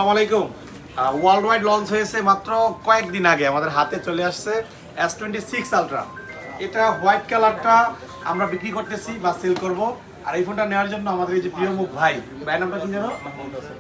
আসসালামু আলাইকুম। World wide launch হয়েছে মাত্র কয়েকদিন আগে আমাদের হাতে চলে আসছে S26 আলট্রা। এটা হোয়াইট কালারটা আমরা বিক্রি করতেছি বা সেল করব। আর এই ফোনটা নেওয়ার জন্য আমাদের এই যে প্রিয় মুখ ভাই নামটা কি জানো,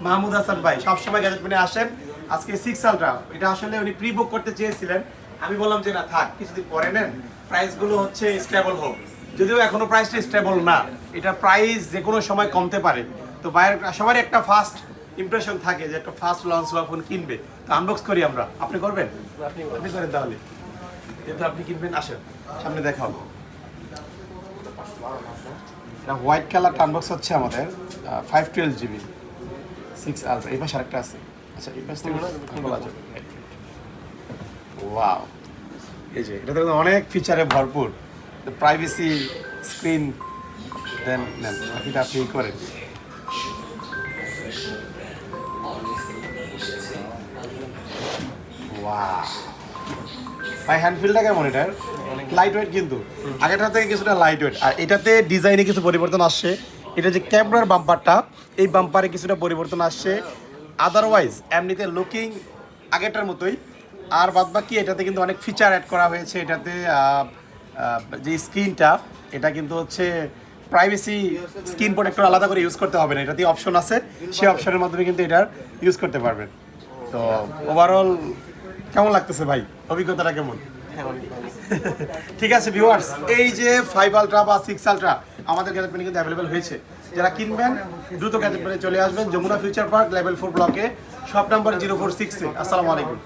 মাহমুদ হাসান ভাই সবসময় গ্যাজেট মানে আসেন। আজকে 6 আলট্রা এটা আসলে উনি প্রি বুক করতে চেয়েছিলেন, আমি বললাম যে না থাক কিছুদিন পরে নেন, প্রাইসগুলো হচ্ছে স্টেবল হোক। যদিও এখনো প্রাইসটা স্টেবল না, এটা প্রাইস যে কোনো সময় কমতে পারে। তো বাইরের সবারই একটা ফার্স্ট ইমপ্রেশন থাকে যে একটা ফার্স্ট লঞ্চ হওয়া ফোন কিনবে, তো আনবক্স করি আমরা। আপনি করবেন? আপনি করেন তাহলে, যেহেতু আপনি কিনবেন আসেন সামনে দেখাও। এটা হোয়াইট কালার আনবক্স হচ্ছে আমাদের 512GB 6 আলট্রা। এই পাশে আরেকটা আছে, আচ্ছা এই পাশ থেকে খোলা যাবে। ওয়াও, এই যে এটাতে অনেক ফিচারে ভরপুর, প্রাইভেসি স্ক্রিন দেন নেন বাকিটা আপনি করেন। ভাই হ্যান্ডফিলটা কেমন? এটার লাইট ওয়েট, কিন্তু আগেরটা থেকে কিছুটা লাইট ওয়েট। আর এটাতে ডিজাইনে কিছু পরিবর্তন আসছে। এটা যে ক্যামেরার বাম্পারটা, এই বাম্পারে কিছুটা পরিবর্তন আসছে। আদারওয়াইজ এমনিতে লুকিং আগেরটার মতোই। আর বাদবাকি এটাতে কিন্তু অনেক ফিচার অ্যাড করা হয়েছে। এটাতে যে স্ক্রিনটা, এটা কিন্তু হচ্ছে প্রাইভেসি স্ক্রিন প্রোটেক্টর আলাদা করে ইউজ করতে হবে না, এটাতে অপশন আছে, সেই অপশনের মাধ্যমে কিন্তু এটার ইউজ করতে পারবেন। তো ওভারঅল কেমন লাগতেছে ভাই, অভিজ্ঞতাটা কেমন? ঠিক আছে ভিউয়ার্স, এই যে 5 আলট্রা বা 6 আলট্রা আমাদের গ্যাজেট পেনে কিন্তু অ্যাভেলেবেল হয়েছে। যারা কিনবেন দ্রুত গ্যাজেট পেনে চলে আসবেন যমুনা ফিউচার পার্ক লেভেল 4 ব্লকে, শপ নাম্বার 046। আসসালামু আলাইকুম।